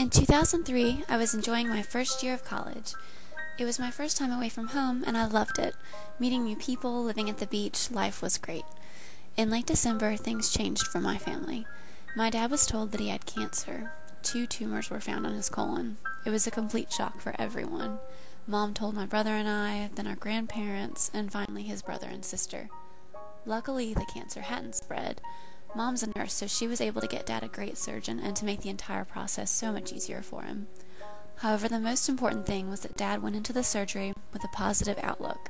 In 2003, I was enjoying my first year of college. It was my first time away from home, and I loved it. Meeting new people, living at the beach, life was great. In late December, things changed for my family. My dad was told that he had cancer. 2 tumors were found on his colon. It was a complete shock for everyone. Mom told my brother and I, then our grandparents, and finally his brother and sister. Luckily, the cancer hadn't spread. Mom's a nurse, so she was able to get Dad a great surgeon and to make the entire process so much easier for him. However, the most important thing was that Dad went into the surgery with a positive outlook.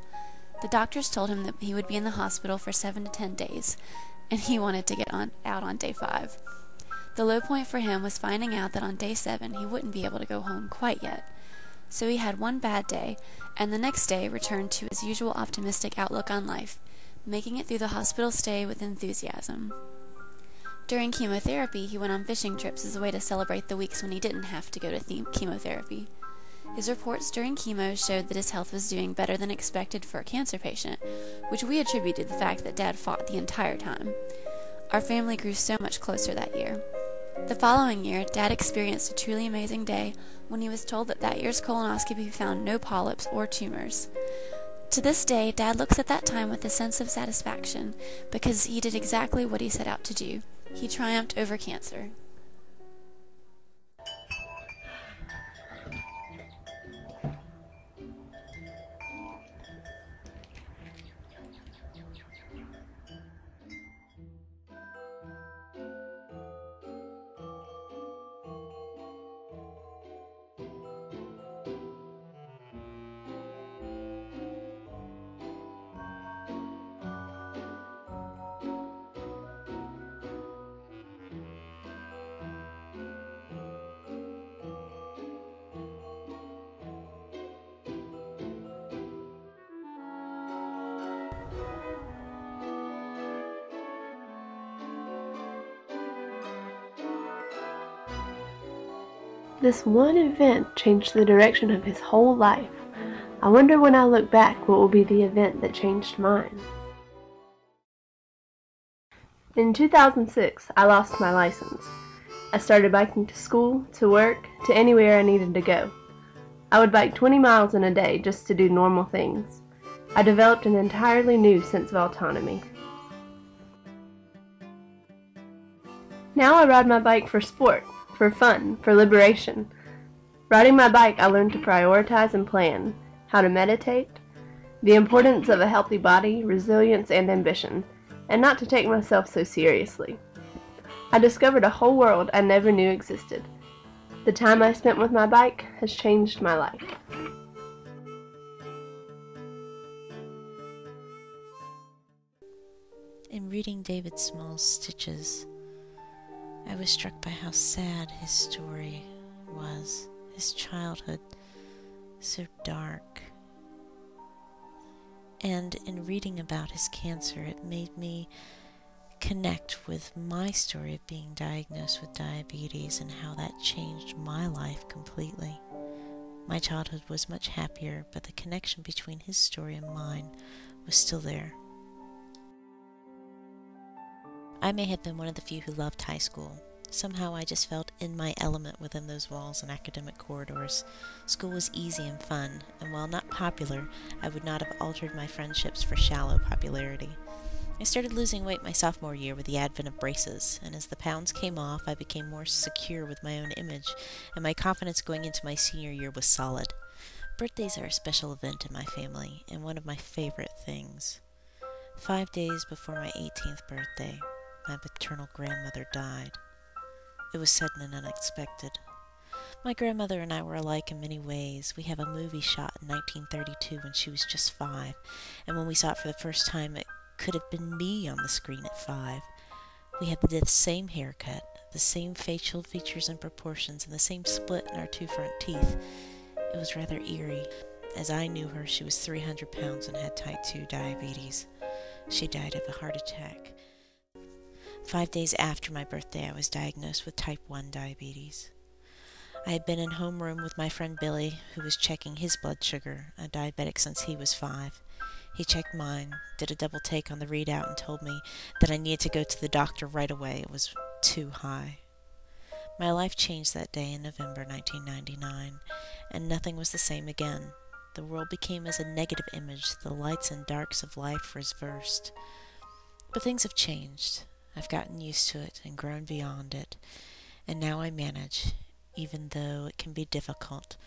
The doctors told him that he would be in the hospital for 7 to 10 days, and he wanted to get out on day 5. The low point for him was finding out that on day 7 he wouldn't be able to go home quite yet. So he had one bad day, and the next day returned to his usual optimistic outlook on life, making it through the hospital stay with enthusiasm. During chemotherapy, he went on fishing trips as a way to celebrate the weeks when he didn't have to go to chemotherapy. His reports during chemo showed that his health was doing better than expected for a cancer patient, which we attribute to the fact that Dad fought the entire time. Our family grew so much closer that year. The following year, Dad experienced a truly amazing day when he was told that year's colonoscopy found no polyps or tumors. To this day, Dad looks at that time with a sense of satisfaction because he did exactly what he set out to do. He triumphed over cancer. This one event changed the direction of his whole life. I wonder when I look back what will be the event that changed mine. In 2006, I lost my license. I started biking to school, to work, to anywhere I needed to go. I would bike 20 miles in a day just to do normal things. I developed an entirely new sense of autonomy. Now I ride my bike for sport, for fun, for liberation. Riding my bike, I learned to prioritize and plan, how to meditate, the importance of a healthy body, resilience, and ambition, and not to take myself so seriously. I discovered a whole world I never knew existed. The time I spent with my bike has changed my life. In reading David Small's Stitches, I was struck by how sad his story was, his childhood, so dark. And in reading about his cancer, it made me connect with my story of being diagnosed with diabetes and how that changed my life completely. My childhood was much happier, but the connection between his story and mine was still there. I may have been one of the few who loved high school. Somehow I just felt in my element within those walls and academic corridors. School was easy and fun, and while not popular, I would not have altered my friendships for shallow popularity. I started losing weight my sophomore year with the advent of braces, and as the pounds came off, I became more secure with my own image, and my confidence going into my senior year was solid. Birthdays are a special event in my family, and one of my favorite things. 5 days before my 18th birthday, my maternal grandmother died. It was sudden and unexpected. My grandmother and I were alike in many ways. We have a movie shot in 1932 when she was just 5, and when we saw it for the first time, it could have been me on the screen at 5. We had the same haircut, the same facial features and proportions, and the same split in our 2 front teeth. It was rather eerie. As I knew her, she was 300 pounds and had type 2 diabetes. She died of a heart attack. 5 days after my birthday, I was diagnosed with type 1 diabetes. I had been in homeroom with my friend Billy, who was checking his blood sugar, a diabetic since he was 5. He checked mine, did a double take on the readout, and told me that I needed to go to the doctor right away. It was too high. My life changed that day in November 1999, and nothing was the same again. The world became as a negative image, the lights and darks of life reversed. But things have changed. I've gotten used to it and grown beyond it, and now I manage, even though it can be difficult,